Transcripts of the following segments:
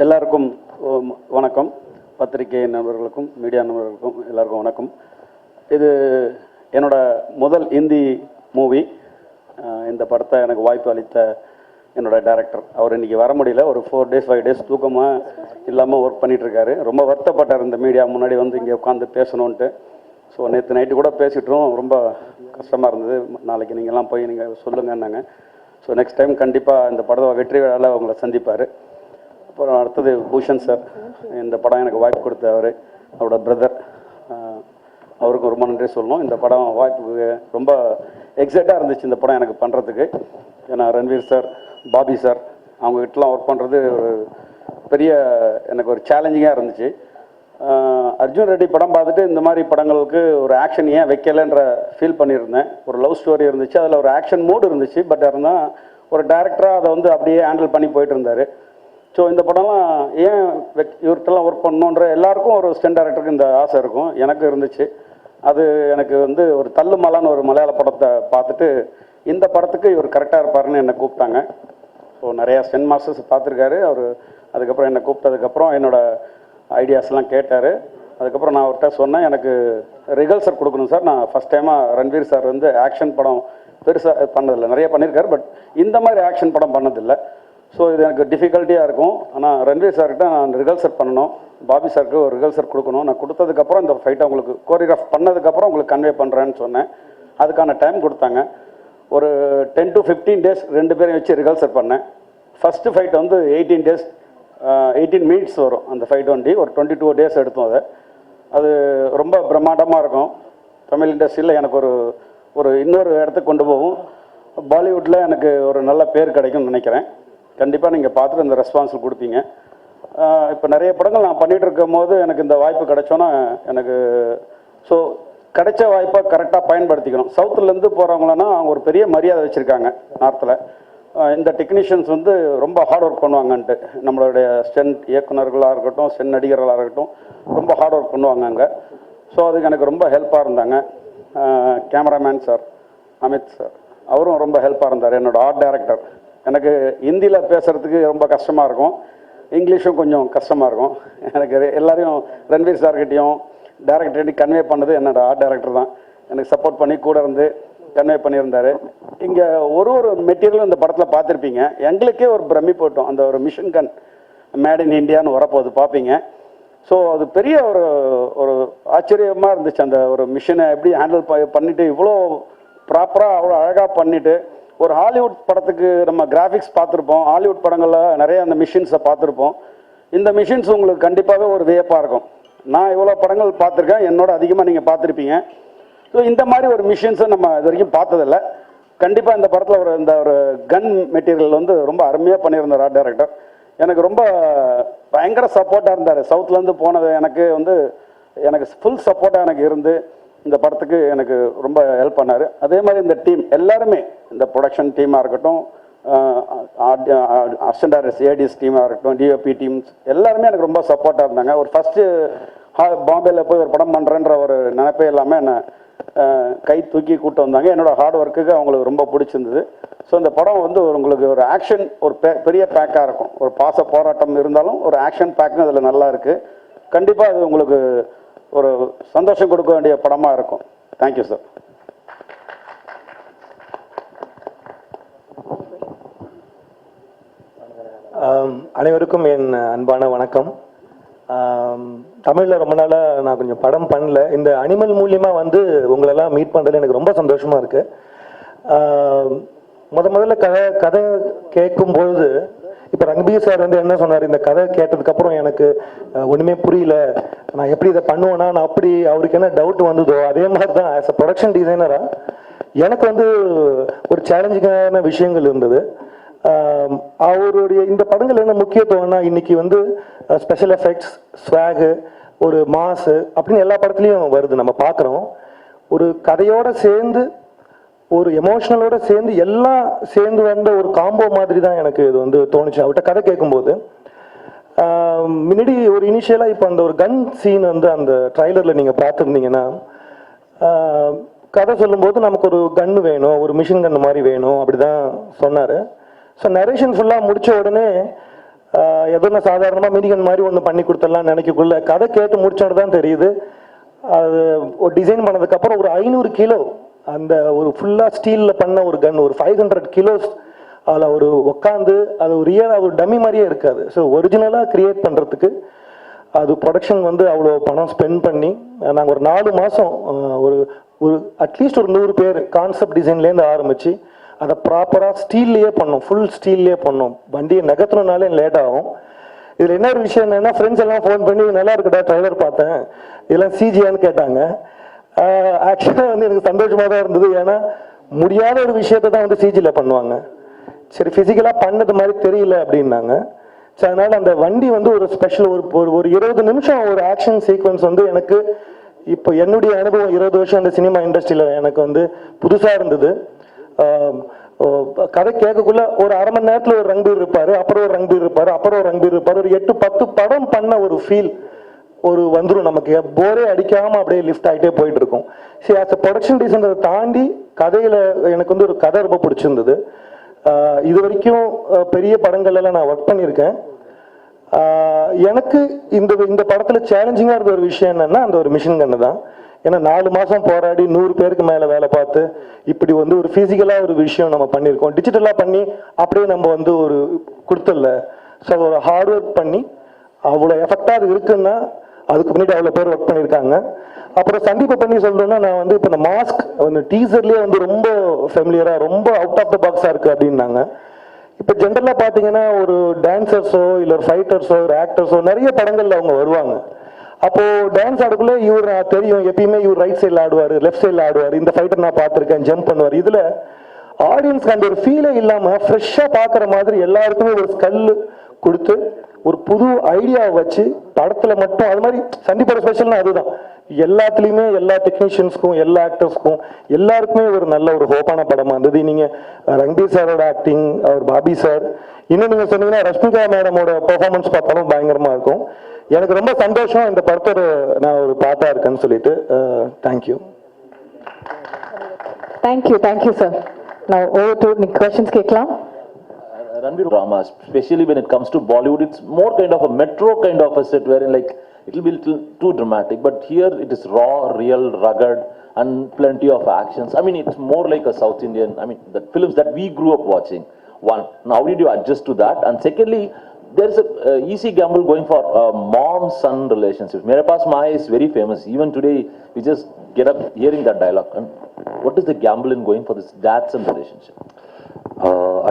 எல்லாருக்கும் வணக்கம். பத்திரிகை நண்பர்களுக்கும் மீடியா நண்பர்களுக்கும் எல்லாருக்கும் வணக்கம். இது என்னோட முதல் ஹிந்தி மூவி. இந்த படத்தை எனக்கு வாய்ப்பு அளித்த என்னோட டைரக்டர், அவர் இன்றைக்கி வர முடியல. ஒரு 4 days 5 days தூக்கமாக இல்லாமல் ஒர்க் பண்ணிகிட்ருக்காரு. ரொம்ப வருத்தப்பட்டார் இந்த மீடியா முன்னாடி வந்து இங்கே உட்காந்து பேசணுன்ட்டு. ஸோ நேற்று நைட்டு கூட பேசிட்டோம். ரொம்ப கஷ்டமாக இருந்தது. நாளைக்கு நீங்கள்லாம் போய் நீங்கள் சொல்லுங்கன்னாங்க. ஸோ நெக்ஸ்ட் டைம் கண்டிப்பாக இந்த படத்தை வெற்றி விழாவில் அவங்கள சந்திப்பார். அப்புறம் அடுத்தது பூஷன் சார், இந்த படம் எனக்கு வாய்ப்பு கொடுத்தவர், அவரோட பிரதர், அவருக்கும் ரொம்ப நன்றி சொல்லணும். இந்த படம் வாய்ப்புக்கு ரொம்ப எக்ஸைட்டாக இருந்துச்சு இந்த படம் எனக்கு பண்ணுறதுக்கு. ஏன்னா ரன்வீர் சார், பாபி சார் அவங்ககிட்டலாம் ஒர்க் பண்ணுறது ஒரு பெரிய எனக்கு ஒரு சேலஞ்சிங்காக இருந்துச்சு. அர்ஜுன் ரெட்டி படம் பார்த்துட்டு இந்த மாதிரி படங்களுக்கு ஒரு ஆக்ஷன் ஏன் வைக்கலைன்ற ஃபீல் பண்ணியிருந்தேன். ஒரு லவ் ஸ்டோரி இருந்துச்சு, அதில் ஒரு ஆக்ஷன் மூடு இருந்துச்சு. பட் இருந்தால் ஒரு டேரக்டராக அதை வந்து அப்படியே ஹேண்டில் பண்ணி போயிட்டு இருந்தார். ஸோ இந்த படம்லாம் ஏன் இவர்கிட்டலாம் ஒர்க் பண்ணணுன்ற எல்லாருக்கும் ஒரு ஸ்டென்ட் டேரக்டருக்கு இந்த ஆசை இருக்கும், எனக்கு இருந்துச்சு. அது எனக்கு வந்து ஒரு தள்ளுமலான்னு ஒரு மலையாள படத்தை பார்த்துட்டு இந்த படத்துக்கு இவர் கரெக்டாக இருப்பாருன்னு என்னை கூப்பிட்டாங்க. ஸோ நிறையா ஸ்டென்ட் மாஸ்டர்ஸ் பார்த்துருக்காரு அவர். அதுக்கப்புறம் என்னை கூப்பிட்டதுக்கப்புறம் என்னோடய ஐடியாஸ்லாம் கேட்டார். அதுக்கப்புறம் நான் அவர்கிட்ட சொன்னேன், எனக்கு ரிகல்சர் கொடுக்கணும் சார். நான் ஃபஸ்ட் டைமாக ரன்வீர் சார் வந்து ஆக்ஷன் படம் பெருசாக பண்ணதில்லை, நிறைய பண்ணியிருக்காரு. பட் இந்த மாதிரி ஆக்ஷன் படம் பண்ணதில்லை. ஸோ இது எனக்கு டிஃபிகல்ட்டியாக இருக்கும். ஆனால் ரன்வீர் சார்கிட்ட நான் ரிகல்சர் பண்ணணும், பாபி சாருக்கு ஒரு ரிகல்சர் கொடுக்கணும். நான் கொடுத்ததுக்கப்புறம் இந்த ஃபைட்டை உங்களுக்கு கோரியோகிராஃப் பண்ணதுக்கப்புறம் உங்களுக்கு கன்வே பண்ணுறேன்னு சொன்னேன். அதுக்கான டைம் கொடுத்தாங்க. ஒரு 10 to 15 days 2 பேரையும் வச்சு ரிகல்சர் பண்ணேன். ஃபஸ்ட்டு ஃபைட் வந்து 18 days 18 minutes வரும் அந்த ஃபைட் வண்டி. ஒரு 22 days எடுத்தோம். அது ரொம்ப பிரம்மாண்டமாக இருக்கும். தமிழ் இண்டஸ்ட்ரியில் எனக்கு ஒரு இன்னொரு இடத்துக்கு கொண்டு போகும். பாலிவுட்டில் எனக்கு ஒரு நல்ல பேர் கிடைக்கும்னு நினைக்கிறேன். கண்டிப்பாக நீங்கள் பார்த்துட்டு இந்த ரெஸ்பான்ஸ் கொடுப்பீங்க. இப்போ நிறைய படங்கள் நான் பண்ணிகிட்டு இருக்கும் போது எனக்கு இந்த வாய்ப்பு கிடைச்சோன்னா எனக்கு ஸோ கிடைச்ச வாய்ப்பை கரெக்டாக பயன்படுத்திக்கணும். சவுத்துலேருந்து போகிறவங்களன்னா அவங்க ஒரு பெரிய மரியாதை வச்சுருக்காங்க நார்த்தில். இந்த டெக்னீஷியன்ஸ் வந்து ரொம்ப ஹார்ட் ஒர்க் பண்ணுவாங்கன்ட்டு, நம்மளுடைய ஸ்டென்ட் இயக்குநர்களாக இருக்கட்டும், ஸ்டென்ட் நடிகர்களாக இருக்கட்டும், ரொம்ப ஹார்ட் ஒர்க் பண்ணுவாங்க அங்கே. ஸோ அதுக்கு எனக்கு ரொம்ப ஹெல்ப்பாக இருந்தாங்க. கேமராமேன் சார் அமித் சார், அவரும் ரொம்ப ஹெல்ப்பாக இருந்தார். என்னோடய ஆர்ட் டைரக்டர், எனக்கு ஹிந்தியில் பேசுகிறதுக்கு ரொம்ப கஷ்டமாக இருக்கும், இங்கிலீஷும் கொஞ்சம் கஷ்டமாக இருக்கும். எனக்கு எல்லாரையும் ரன்வீர் சார்கிட்டையும் டேரக்டர்கிட்டையும் கன்வே பண்ணது என்னோடய ஆர்ட் டைரக்டர் தான். எனக்கு சப்போர்ட் பண்ணி கூட இருந்து கன்வே பண்ணியிருந்தார். இங்கே ஒரு மெட்டீரியலும் இந்த படத்தில் பார்த்துருப்பீங்க. எங்களுக்கே ஒரு பிரமி போட்டோம். அந்த ஒரு மிஷின் கன் மேட் இன் இண்டியான்னு வரப்போகுது பார்ப்பீங்க. ஸோ அது பெரிய ஒரு ஆச்சரியமாக இருந்துச்சு. அந்த ஒரு மிஷினை எப்படி ஹேண்டில் பண்ணிவிட்டு இவ்வளோ ப்ராப்பராக அவ்வளோ அழகாக பண்ணிவிட்டு, ஒரு ஹாலிவுட் படத்துக்கு நம்ம கிராஃபிக்ஸ் பார்த்துருப்போம், ஹாலிவுட் படங்களில் நிறைய அந்த மிஷின்ஸை பார்த்துருப்போம். இந்த மிஷின்ஸ் உங்களுக்கு கண்டிப்பாகவே ஒரு வியப்பாக இருக்கும். நான் இவ்வளோ படங்கள் பார்த்துருக்கேன், என்னோட அதிகமாக நீங்கள் பார்த்துருப்பீங்க. ஸோ இந்த மாதிரி ஒரு மிஷின்ஸை நம்ம இது வரைக்கும் பார்த்ததில்லை. கண்டிப்பாக இந்த படத்தில் இந்த ஒரு கன் மெட்டீரியல் வந்து ரொம்ப அருமையாக பண்ணியிருந்தார் ஆர்ட் டைரக்டர். எனக்கு ரொம்ப பயங்கர சப்போர்ட்டாக இருந்தார். சவுத்துலேருந்து போனது எனக்கு ஃபுல் சப்போர்ட்டாக எனக்கு இருந்து இந்த படத்துக்கு எனக்கு ரொம்ப ஹெல்ப் பண்ணார். அதே மாதிரி இந்த டீம் எல்லாருமே, இந்த ப்ரொடக்ஷன் டீமாக இருக்கட்டும், அசிஸ்டன்ட் டைரக்டர்ஸ் ஏடிஎஸ் டீமாக இருக்கட்டும், டிஓபி டீம்ஸ் எல்லாருமே எனக்கு ரொம்ப சப்போர்ட்டாக இருந்தாங்க. ஒரு ஃபஸ்ட்டு பாம்பேயில் போய் ஒரு படம் பண்ணுறேன்ற ஒரு நினைப்பே இல்லாமல் என்னை கை தூக்கி கூப்பிட்டு வந்தாங்க. என்னோடய ஹார்ட் ஒர்க்குக்கு அவங்களுக்கு ரொம்ப பிடிச்சிருந்தது. ஸோ இந்த படம் வந்து உங்களுக்கு ஒரு ஆக்ஷன் ஒரு பெரிய பேக்காக இருக்கும். ஒரு பாச போராட்டம் இருந்தாலும் ஒரு ஆக்ஷன் பேக்கும் அதில் நல்லா இருக்குது. கண்டிப்பாக அது உங்களுக்கு ஒரு சந்தோஷம் கொடுக்க வேண்டிய படமாக இருக்கும். Thank you sir. அனைவருக்கும் என் அன்பான வணக்கம். தமிழில் ரொம்ப நாளாக நான் கொஞ்சம் படம் பண்ணல. இந்த அனிமல் மூலியமாக வந்து உங்களெல்லாம் மீட் பண்ணுறதுல எனக்கு ரொம்ப சந்தோஷமாக இருக்குது. முதல்ல கதை கேட்கும்பொழுது இப்போ ரன்பீர் சார் வந்து என்ன சொன்னார், இந்த கதை கேட்டதுக்கப்புறம் எனக்கு ஒன்றுமே புரியல, நான் எப்படி இதை பண்ணுவேன்னா, நான் அப்படி அவருக்கு என்ன டவுட் வந்ததோ அதே மாதிரி தான் ஆஸ் அ ப்ரொடக்ஷன் டிசைனராக எனக்கு வந்து ஒரு சேலஞ்சிங்கான விஷயங்கள் இருந்தது. அவருடைய இந்த படங்கள் என்ன முக்கியத்துவம்னா, இன்னைக்கு வந்து ஸ்பெஷல் எஃபெக்ட்ஸ், ஸ்வாகு, ஒரு மாசு அப்படின்னு எல்லா படத்துலையும் வருது, நம்ம பார்க்குறோம். ஒரு கதையோடு சேர்ந்து ஒரு எமோஷனலோட சேர்ந்து எல்லாம் சேர்ந்து வந்த ஒரு காம்போ மாதிரி தான் எனக்கு இது வந்து தோணுச்சு அவர்கிட்ட கதை கேட்கும்போது. முன்னாடி ஒரு இனிஷியலாக இப்போ அந்த ஒரு கன் சீன் வந்து அந்த ட்ரைலரில் நீங்கள் பார்த்துருந்தீங்கன்னா, கதை சொல்லும்போது நமக்கு ஒரு கன்று வேணும், ஒரு மிஷின் கன்று மாதிரி வேணும் அப்படி தான் சொன்னார். ஸோ நரேஷன் ஃபுல்லாக முடித்த உடனே ஏதோ நான் சாதாரணமாக மினிகன் மாதிரி ஒன்று பண்ணி கொடுத்துடலாம்னு நினைக்கக்குள்ள கதை கேட்டு முடிச்சோட தான் தெரியுது அது ஒரு டிசைன் பண்ணதுக்கப்புறம் ஒரு 500 கிலோ அந்த ஒரு ஃபுல்லாக ஸ்டீலில் பண்ண ஒரு கன், ஒரு 500 கிலோஸ் அதில் ஒரு உட்காந்து அது ஒரு ரியலாக ஒரு டம்மி மாதிரியே இருக்காது. ஸோ ஒரிஜினலாக க்ரியேட் பண்ணுறதுக்கு அது ப்ரொடக்ஷன் வந்து அவ்வளோ பணம் ஸ்பெண்ட் பண்ணி நாங்கள் ஒரு 4 மாதம் ஒரு ஒரு அட்லீஸ்ட் ஒரு 100 பேர் கான்செப்ட் டிசைன்லேருந்து ஆரம்பித்து அதை ப்ராப்பராக ஸ்டீல்லையே பண்ணோம், ஃபுல் ஸ்டீல்லையே பண்ணோம். வண்டியை நகர்த்தணுனாலே லேட் ஆகும். இதில் என்ன ஒரு விஷயம் என்னென்னா ஃப்ரெண்ட்ஸ் எல்லாம் ஃபோன் பண்ணி நல்லா இருக்குடா ட்ரைலர் பார்த்தேன் இதெல்லாம் சிஜியான்னு கேட்டாங்க. ஆக்சுவலாக வந்து எனக்கு சந்தோஷமாக தான் இருந்தது. ஏன்னா முடியாத ஒரு விஷயத்தை தான் வந்து சிஜியில் பண்ணுவாங்க. சரி ஃபிசிக்கலாக பண்ணது மாதிரி தெரியல அப்படின்னாங்க. ஸோ அதனால் அந்த வண்டி வந்து ஒரு ஸ்பெஷல் ஒரு 20 நிமிஷம் ஒரு ஆக்ஷன் சீக்வன்ஸ் வந்து எனக்கு இப்போ என்னுடைய அனுபவம் 20 வருஷம் அந்த சினிமா இண்டஸ்ட்ரியில் எனக்கு வந்து புதுசாக இருந்தது. கதை கேட்கக்குள்ள ஒரு அரை மணி நேரத்தில் ஒரு ரன்பீர் இருப்பார், அப்புறம் ஒரு ரன்பீர் இருப்பார், அப்புறம் ஒரு ரன்பீர் இருப்பார். ஒரு 8-10 படம் பண்ண ஒரு ஃபீல் ஒரு வந்துடும் நமக்கு. போரே அடிக்காமல் அப்படியே லிஃப்ட் ஆகிட்டே போயிட்டு இருக்கும். சரி ஆஸ் அ ப்ரொடக்ஷன் டிசைனரை தாண்டி கதையில் எனக்கு வந்து ஒரு கதை ரொம்ப பிடிச்சிருந்தது. இது வரைக்கும் பெரிய படங்கள்லாம் நான் ஒர்க் பண்ணியிருக்கேன். எனக்கு இந்த படத்தில் சேலஞ்சிங்காக இருந்த ஒரு விஷயம் என்னென்னா அந்த ஒரு மிஷின் கன்று தான். ஏன்னா 4 மாதம் போராடி 100 பேருக்கு மேலே வேலை பார்த்து இப்படி வந்து ஒரு ஃபிசிக்கலாக ஒரு விஷயம் நம்ம பண்ணியிருக்கோம். டிஜிட்டலாக பண்ணி அப்படியே நம்ம வந்து ஒரு கொடுத்துடல. ஸோ ஒரு ஹார்ட் ஒர்க் பண்ணி அவ்வளோ எஃபெக்டாக அது இருக்குன்னா அதுக்கு முன்னாடி அவ்வளோ பேர் ஒர்க் பண்ணியிருக்காங்க. அப்புறம் சந்தீப்பை பண்ணி சொல்கிறேன்னா நான் வந்து இப்போ இந்த மாஸ்க் அந்த டீசர்லேயே வந்து ரொம்ப ஃபெமிலியராக ரொம்ப அவுட் ஆஃப் த பாக்ஸாக இருக்குது அப்படின்னாங்க. இப்போ ஜென்ரலாக பார்த்தீங்கன்னா ஒரு டான்சர்ஸோ இல்லை ஒரு ஃபைட்டர்ஸோ ஒரு ஆக்டர்ஸோ நிறைய படங்களில் அவங்க வருவாங்க. அப்போது டான்ஸ் ஆடுக்குள்ளே இவர் தெரியும் எப்பயுமே இவர் ரைட் சைடில் ஆடுவார், லெஃப்ட் சைடில் ஆடுவார், இந்த ஃபைட்டர் நான் பார்த்துருக்கேன் ஜம்ப் பண்ணுவார். இதில் ஆடியன்ஸ்க்கு அந்த ஒரு ஃபீலே இல்லாமல் ஃப்ரெஷ்ஷாக பார்க்குற மாதிரி எல்லாருக்குமே ஒரு ஸ்கல் கொடுத்து ஒரு புது ஐடியாவை வச்சு படத்தில் மட்டும் அது மாதிரி சண்டிப்பட ஸ்பெஷல்னா அதுதான். எல்லாத்துலேயுமே எல்லா டெக்னீஷியன்ஸ்க்கும் எல்லா ஆக்டர்ஸ்க்கும் எல்லாருக்குமே ஒரு நல்ல ஒரு ஹோப்பான படமாக இருந்தது. நீங்கள் ரன்பீர் சாரோட ஆக்டிங், அவர் பாபி சார், இன்னும் நீங்கள் சொன்னீங்கன்னா ரஷ்மிகா மேடமோட பெர்ஃபார்மன்ஸ் பார்த்தாலும் பயங்கரமாக இருக்கும். எனக்கு ரொம்ப சந்தோஷம் இந்த படத்தோட நான் ஒரு பாட்டா இருக்கேன்னு சொல்லிட்டு. Thank you thank you sir. நான் over to questions கேட்கலாம். Ranbir drama, especially when it comes to Bollywood, it's more kind of a metro kind of a set wherein like it will be little too dramatic, but here it is raw, real, rugged, and plenty of actions. I mean, it's more like a South Indian. I mean, the films that we grew up watching. One, how did you adjust to that? And secondly, there is a easy gamble going for mom-son relationships. Mere paas maa hai is very famous. Even today, we just get up hearing that dialogue. And what is the gamble in going for this dad-son relationship?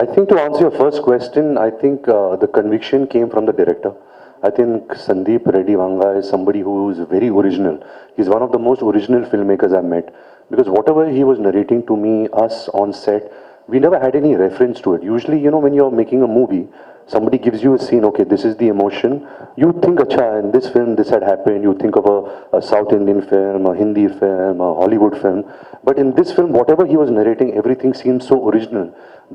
I think to answer your first question, I think the conviction came from the director. I think Sandeep, Reddy, Vanga is somebody who is very original. He's one of the most original filmmakers I've met. Because whatever he was narrating to me, us on set, we never had any reference to it. Usually, you know, when you're making a movie, somebody gives you a scene, okay, this is the emotion. You think, acha, in this film, this had happened. You think of a South Indian film, a Hindi film, a Hollywood film. But in this film, whatever he was narrating, everything seemed so original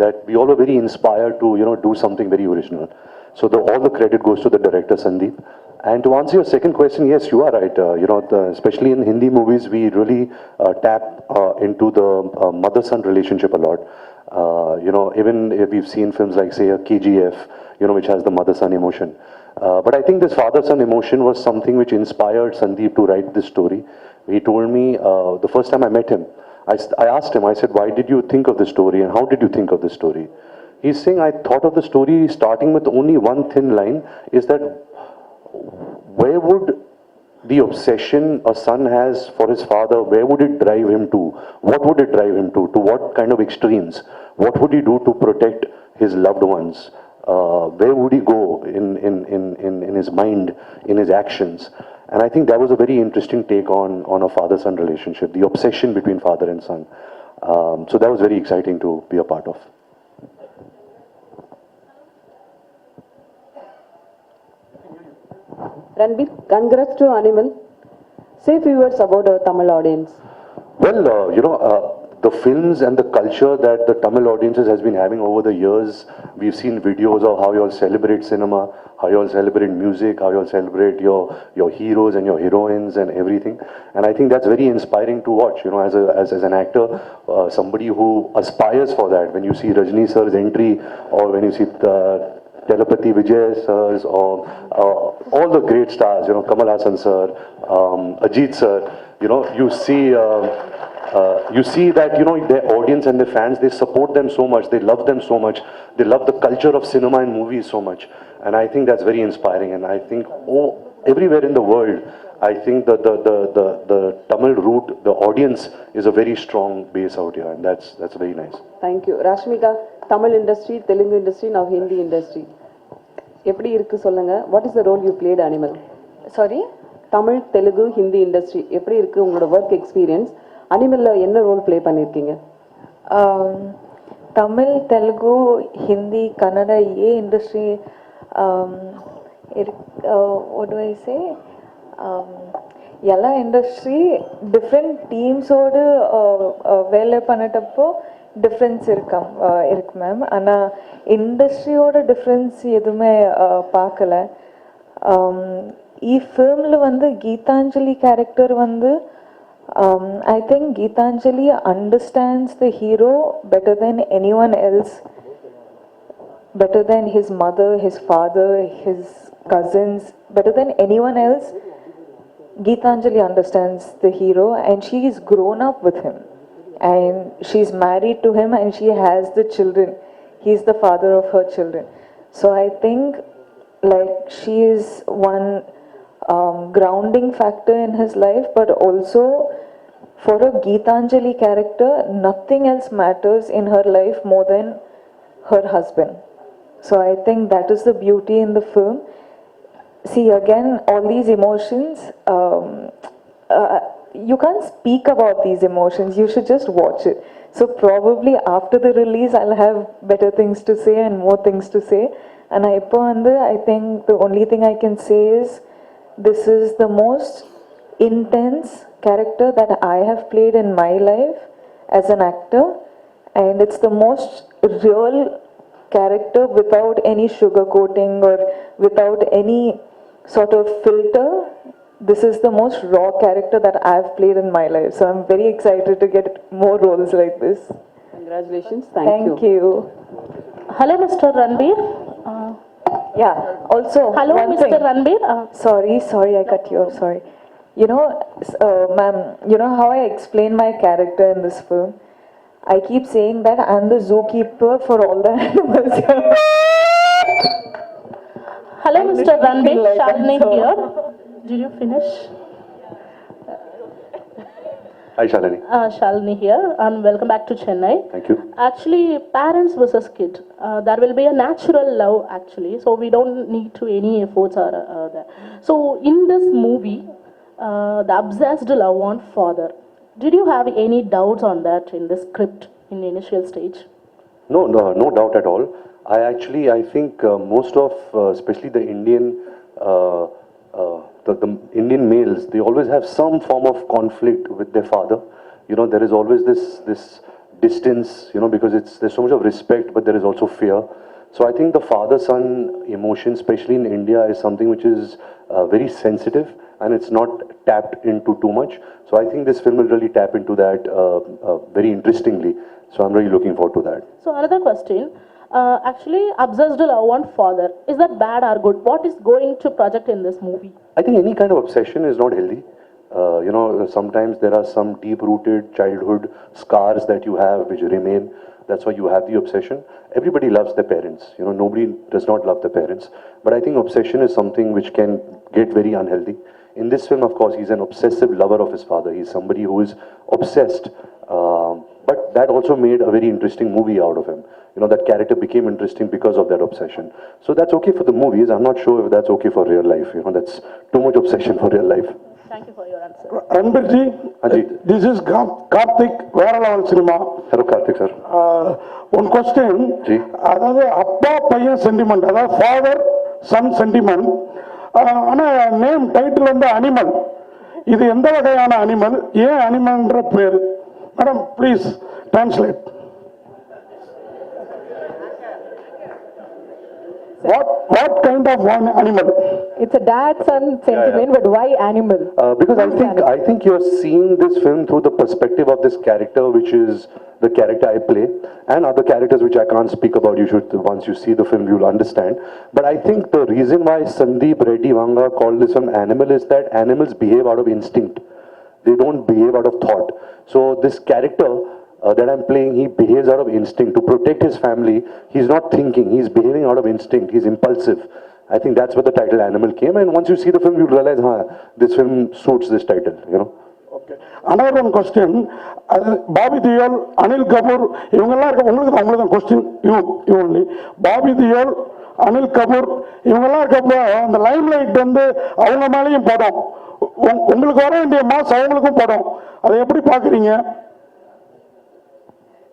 that we all were very inspired to, you know, do something very original. So all the credit goes to the director, Sandeep. And to answer your second question, yes, you are right. You know, especially in Hindi movies, we really tap into the mother-son relationship a lot. You know, even if we've seen films like, say, a KGF, you know, which has the mother-son emotion. But I think this father-son emotion was something which inspired Sandeep to write this story. He told me, the first time I met him, I asked him, I said, why did you think of this story and how did you think of this story? He's saying, I thought of the story starting with only one thin line, is that where would the obsession a son has for his father, where would it drive him to? What would it drive him to? To what kind of extremes? What would he do to protect his loved ones? Where would he go in his mind, in his actions? And I think that was a very interesting take on a father-son relationship, the obsession between father and son. So that was very exciting to be a part of. Ranbir, congrats to Animal. Say few words about our Tamil audience. Well, you know, the films and the culture that the Tamil audiences has been having over the years, we've seen videos of how you all celebrate cinema, how you all celebrate music, how you all celebrate your heroes and your heroines and everything. And I think that's very inspiring to watch, you know, as an actor, somebody who aspires for that. When you see Rajni sir's entry, or when you see the Telepathy Vijay sirs, or all the great stars, you know, Kamal Hassan sir, Ajit sir, you know, you see that, you know, their audience and their fans, they support them so much, they love them so much, they love the culture of cinema and movies so much. And I think that's very inspiring. And I think everywhere in the world, I think the Tamil root, the audience is a very strong base out here, and that's very nice. Thank you. Rashmika, Tamil industry, Telugu industry, now Hindi industry. எப்படி இருக்கு சொல்லுங்க. What is the role you played, Animal? Sorry? Tamil, Telugu, Hindi industry எப்படி இருக்கு உங்களோட work experience? அனிமல்ல என்ன role play பண்ணிருக்கீங்க? தமிழ், தெலுங்கு, ஹிந்தி, கன்னடா, ये industry what do I say? எல்லா இண்டஸ்ட்ரி டிஃப்ரெண்ட் டீம்ஸோடு வேலை பண்ணிட்டப்போ டிஃப்ரென்ஸ் இருக்கு மேம். ஆனால் இண்டஸ்ட்ரியோட டிஃப்ரென்ஸ் எதுவுமே பார்க்கல. ఈ ఫిల్మ్లో வந்து గీతాంజలి క్యారెక్టర్ வந்து I think Geetanjali understands the hero better than anyone else, better than his mother, his father, his cousins, better than anyone else. Geetanjali understands the hero, and she is grown up with him, and she's married to him, and she has the children. He's the father of her children. So I think like she is one grounding factor in his life, but also for a Geetanjali character, nothing else matters in her life more than her husband. So I think that is the beauty in the film. See, again, all these emotions, you can't speak about these emotions, you should just watch it. So probably after the release, I'll have better things to say and more things to say. And I think the only thing I can say is, this is the most intense character that I have played in my life as an actor, and it's the most real character without any sugarcoating or without any sort of filter. This is the most raw character that I've played in my life, so I'm very excited to get more roles like this. Congratulations. Thank you. Hello, Mr. Ranbir. Yeah, also Hello, one Mr. thing. Ranbir. Sorry, I cut you off, sorry. You know, ma'am, you know how I explain my character in this film? I keep saying that I'm the zookeeper for all the animals. Hello, I Mr. literally Ranbir. feel like Shalini that, so- here. Did you finish? Hi Shalini. Shalini here, and welcome back to Chennai. Thank you. Actually, parents versus kid. There will be a natural love, actually, so we don't need to any efforts or that. So in this movie, the obsessed love on father. Did you have any doubts on that in the script in the initial stage? No doubt at all. I think most of, especially the Indian, the Indian males, they always have some form of conflict with their father. You know, there is always this distance, you know, because there's so much of respect, but there is also fear. So I think the father-son emotion, especially in India, is something which is very sensitive, and it's not tapped into too much. So I think this film will really tap into that very interestingly. So I'm really looking forward to that. So another question. Actually, obsessed love on father. Is that bad or good? What is going to project in this movie? I think any kind of obsession is not healthy. You know, sometimes there are some deep-rooted childhood scars that you have which remain. That's why you have the obsession. Everybody loves their parents. You know, nobody does not love their parents. But I think obsession is something which can get very unhealthy. In this film, of course, he's an obsessive lover of his father. He's somebody who is obsessed. But that also made a very interesting movie out of him. You know, that character became interesting because of that obsession. So that's okay for the movies. I'm not sure if that's okay for real life. You know, that's too much obsession for real life. Thank you for your answer. Ranbir ji, Haji. this is Karthik, Vera Level Cinema. Hello, Karthik sir. One question, Ji. அதாவது அப்பா பையன் sentiment, அதாவது father son sentiment. ஆனால் name title வந்து animal. இது எந்த வகையான animal, ஏன் அனிமல்ன்ற பேர்? Madam please translate. What kind of one animal? It's a dad-son sentiment, but why animal? Because I think you're seeing this film through the perspective of this character, which is the character I play, and other characters which I can't speak about. You should, once you see the film, you'll understand. But I think the reason why Sandeep, Reddy, Vanga called this film animal is that animals behave out of instinct. They don't behave out of thought. So this character that I'm playing, he behaves out of instinct to protect his family. He's not thinking, he's behaving out of instinct, he's impulsive. I think that's where the title Animal came, and once you see the film, you'll realize, this film suits this title, you know. Okay. Another one question, Bobby Deol, Anil Kapoor, உங்களுக்கு question, you only. Bobby Deol, Anil Kapoor, இவங்கெல்லாம் இருக்கப்போ அந்த limelight வந்து அவங்க மேலேயும் படம், உங்களுக்கு வர வேண்டிய மாஸ் அவங்களுக்கும் படம், அதை எப்படி பார்க்குறீங்க?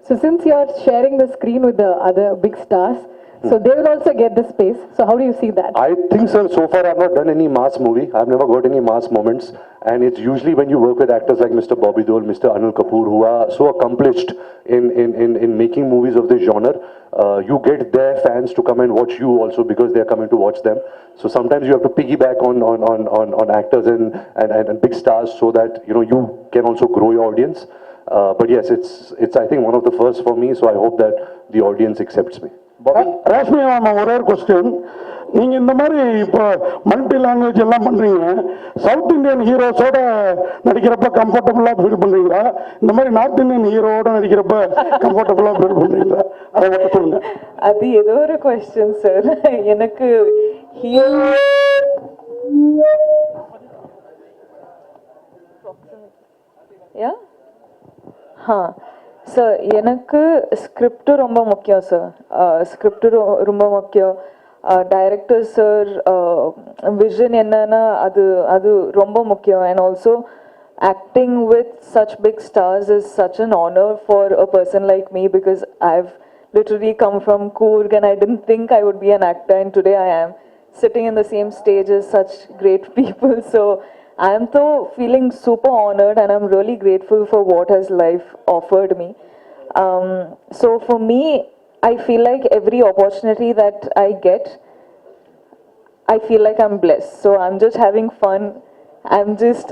So since you're sharing the screen with the other big stars, so they will also get the space. So how do you see that? I think, sir, so far I've not done any mass movie. I've never got any mass moments. And it's usually when you work with actors like Mr. Bobby Deol, Mr. Anil Kapoor, who are so accomplished in making movies of this genre, you get their fans to come and watch you also because they're coming to watch them. So sometimes you have to piggyback on actors and big stars so that, you know, you can also grow your audience. But yes, it's I think one of the first for me, so I hope that the audience accepts me. Rashmika Mandanna, ஒரே ஒரு question, நீங்க இந்த மாதிரி இப்போ multi language எல்லாம் பண்றீங்க, south Indian ஹீரோஸோட நடிக்கிறப்ப கம்ஃபர்டபுளா feel பண்றீங்களா, இந்த மாதிரி நார்த் இந்தியன் ஹீரோவோட நடிக்கிறப்ப கம்ஃபர்டபுளா ஃபீல் பண்றீங்களா, அதை மட்டும் சொல்லுங்க. அது ஏதோ ஒரு கொஸ்டின் சார். எனக்கு ஹீரோ யா சார், எனக்கு ஸ்கிரிப்டு ரொம்ப முக்கியம் சார். ஸ்கிரிப்டு ரொம்ப முக்கியம். டைரக்டர் சார் விஷன் என்னன்னா அது அது ரொம்ப முக்கியம். And also acting with such big stars is such an honor for a person like me, because I've literally come from Coorg and I didn't think I would be an actor, and today I am sitting in the same stage as such great people. So I am so feeling super honored, and I'm really grateful for what has life offered me. So for me, I feel like every opportunity that I get, I feel like I'm blessed. So I'm just having fun. I'm just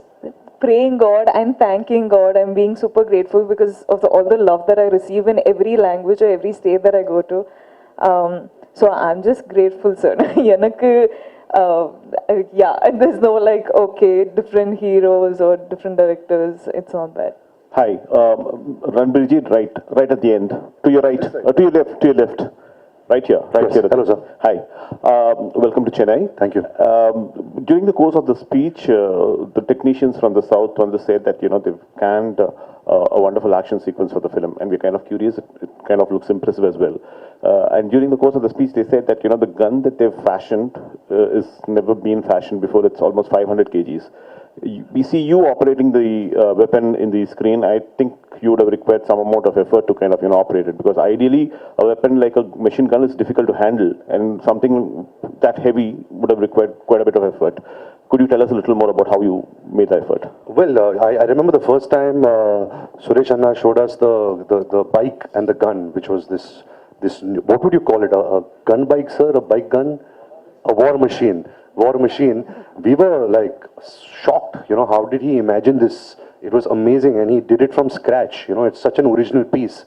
praying God and thanking God. I'm being super grateful because of all the love that I receive in every language or every state that I go to. So I'm just grateful, sir. Yeah, there's no like, okay, different heroes or different directors. It's not that. Hi, Ranbir ji, right at the end. To your right, to your left. Right here, Yes. here. Hello, sir. Hi, welcome to Chennai. Thank you. During the course of the speech, the technicians from the south wanted to say that, you know, they've canned a wonderful action sequence for the film, and we're kind of curious. It kind of looks impressive as well. And during the course of the speech, they said that, you know, the gun that they've fashioned is never been fashioned before. It's almost 500 kgs. We see you operating the weapon in the screen. I think you would have required some amount of effort to kind of, you know, operate it, because ideally a weapon like a machine gun is difficult to handle, and something that heavy would have required quite a bit of effort. Could you tell us a little more about how you made that effort? Well, I remember the first time Suresh Anna showed us the bike and the gun, which was this what would you call it? A gun bike, sir? A bike gun? A war machine. We were like shocked, you know, how did he imagine this? It was amazing, and he did it from scratch, you know, it's such an original piece.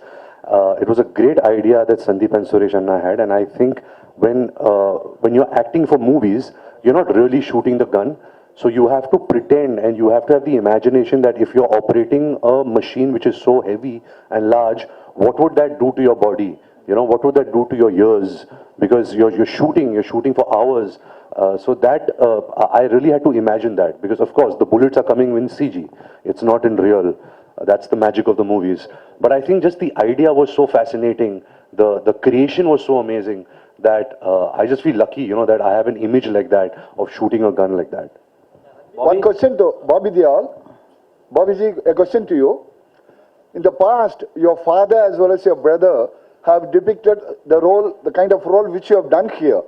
It was a great idea that Sandeep and Suresh Anna had, and I think when you're acting for movies, you're not really shooting the gun, so you have to pretend and you have to have the imagination that if you're operating a machine which is so heavy and large, what would that do to your body? You know, what would that do to your ears? Because you're shooting for hours. So that I really had to imagine that, because of course the bullets are coming in CG. It's not in real. That's the magic of the movies. But I think just the idea was so fascinating. The creation was so amazing that I just feel lucky, you know, that I have an image like that of shooting a gun like that. One question to Bobby Deol. Bobby ji, a question to you. In the past, your father as well as your brother have depicted the kind of role which you have done here.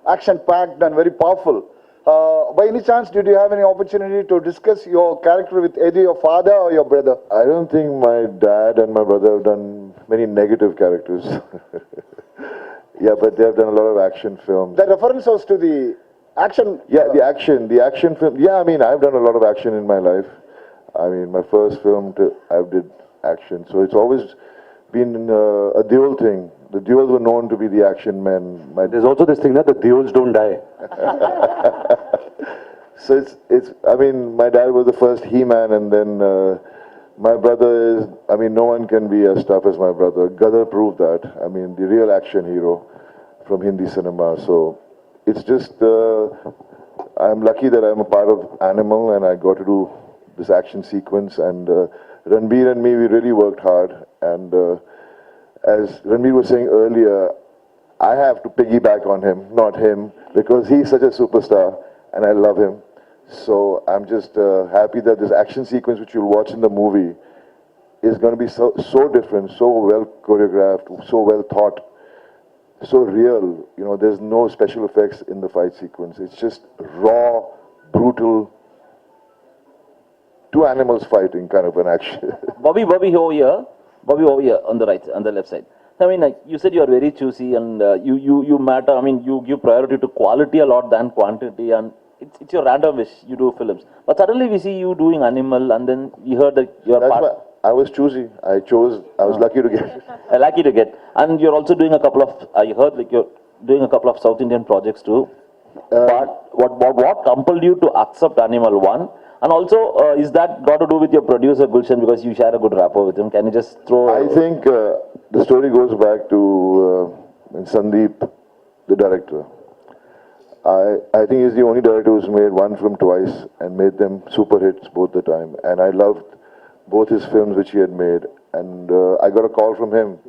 Action-packed and very powerful. By any chance, did you have any opportunity to discuss your character with either your father or your brother? I don't think my dad and my brother have done many negative characters. Yeah, but they have done a lot of action films. The reference was to the action. Yeah, the action film. Yeah, I mean, I've done a lot of action in my life. I mean, my first film, I did action. So it's always been a Deol thing. The Deols were known to be the action men. There's also this thing that the Deols don't die. So I mean, my dad was the first He-Man, and then my brother is, I mean, no one can be as tough as my brother. Gadar proved that. I mean, the real action hero from Hindi cinema. So it's just, I'm lucky that I'm a part of Animal and I got to do this action sequence. And Ranbir and me, we really worked hard. And as Ranbir was saying earlier, I have to piggyback on him, not him, because he's such a superstar and I love him. So I'm just happy that this action sequence, which you'll watch in the movie, is going to be so different, so well choreographed, so well thought, so real. You know, there's no special effects in the fight sequence. It's just raw, brutal, two animals fighting kind of an action. Bobby over here on the right, on the left side. I mean, like you said, you are very choosy and you matter. I mean, you give priority to quality a lot than quantity, and it's your random wish. You do films, but suddenly we see you doing Animal, and then we heard that you are part. I was choosy. I was lucky to get. Lucky to get, and you're also doing a couple of. I heard like you're doing a couple of South Indian projects too. But what compelled you to accept Animal 1? And also, is that got to do with your producer Gulshan, because you share a good rapport with him? Can you just throw? I think the story goes back to Sandeep, the director. I think he's the only director who's made one film twice and made them super hits both the time. And I loved both his films which he had made. And I got a call from him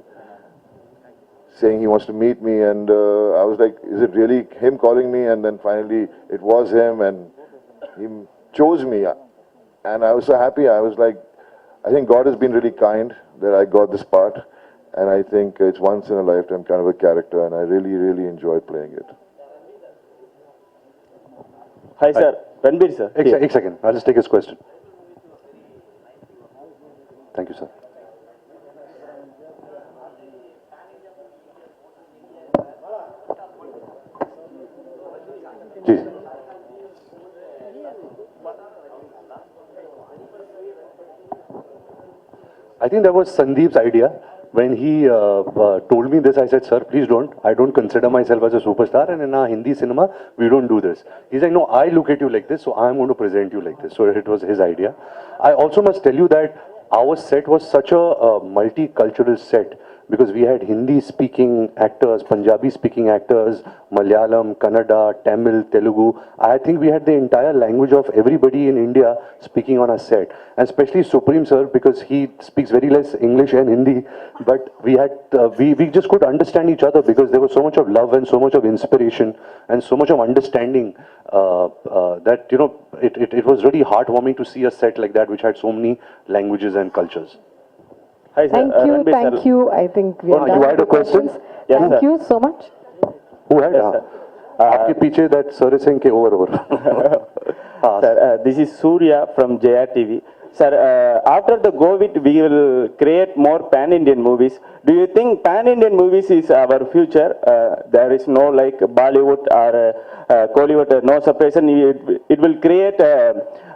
saying he wants to meet me. And I was like, is it really him calling me? And then finally it was him, and he chose me. And I was so happy. I was like, I think God has been really kind that I got this part. And I think it's once in a lifetime kind of a character. And I really, really enjoyed playing it. Hi, sir. Ranbir, sir. One second. I'll just take his question. Thank you, sir. Ji. I think that was Sandeep's idea. When he told me this, I said, sir, please don't. I don't consider myself as a superstar, and in our Hindi cinema, we don't do this. He's like, no, I look at you like this, so I'm going to present you like this. So it was his idea. I also must tell you that our set was such a multicultural set, because we had Hindi-speaking actors, Punjabi-speaking actors, Malayalam, Kannada, Tamil, Telugu. I think we had the entire language of everybody in India speaking on our set. And especially Supreme Sir, because he speaks very less English and Hindi. But we had, we just could understand each other, because there was so much of love and so much of inspiration and so much of understanding that, you know, it was really heartwarming to see a set like that, which had so many languages and cultures. Hi, sir. Thank you. I think we are done. You had a question? Yes, Thank sir. you so much. Who had? Yes, sir. आपके पीछे that sir is saying over. Sir, this is Surya from JR TV. Sir, after the COVID, we will create more pan-Indian movies. Do you think pan-Indian movies is our future? There is no like Bollywood or Kollywood, no separation. It will create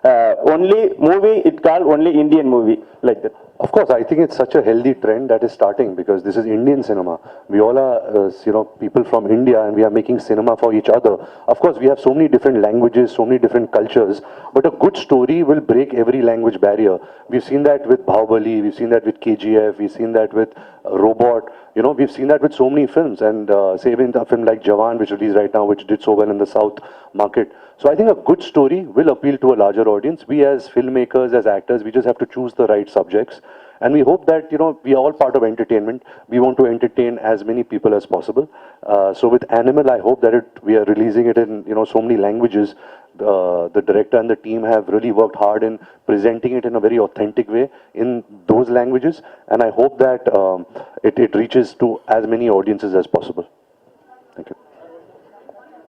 only movie, it called only Indian movie, like that. Of course, I think it's such a healthy trend that is starting, because this is Indian cinema. We all are, you know, people from India, and we are making cinema for each other. Of course, we have so many different languages, so many different cultures, but a good story will break every language barrier. We've seen that with Bahubali, we've seen that with KGF, we've seen that with Robot. You know, we've seen that with so many films, and say even a film like Jawan, which released right now, which did so well in the South market. So I think a good story will appeal to a larger audience. We as filmmakers, as actors, we just have to choose the right subjects. And we hope that, you know, we are all part of entertainment. We want to entertain as many people as possible. So with Animal, I hope that we are releasing it in, you know, so many languages. The director and the team have really worked hard in presenting it in a very authentic way in those languages. And I hope that it reaches to as many audiences as possible. Thank you.